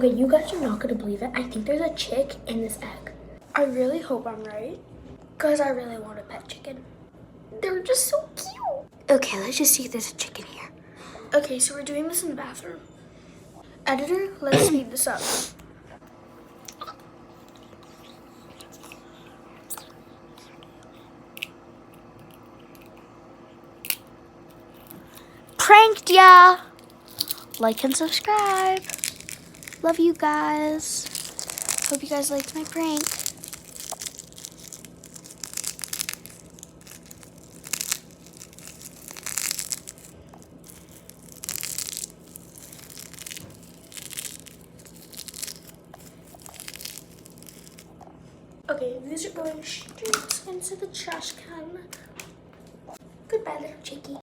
Okay, you guys are not gonna believe it. I think there's a chick in this egg. I really hope I'm right, because I really want a pet chicken. They're just so cute. Okay, let's just see if there's a chicken here. Okay, so we're doing this in the bathroom. Editor, let's speed this up. Pranked ya! Like and subscribe. Love you guys. Hope you guys liked my prank. Okay, these are going straight into the trash can. Goodbye, little chickie.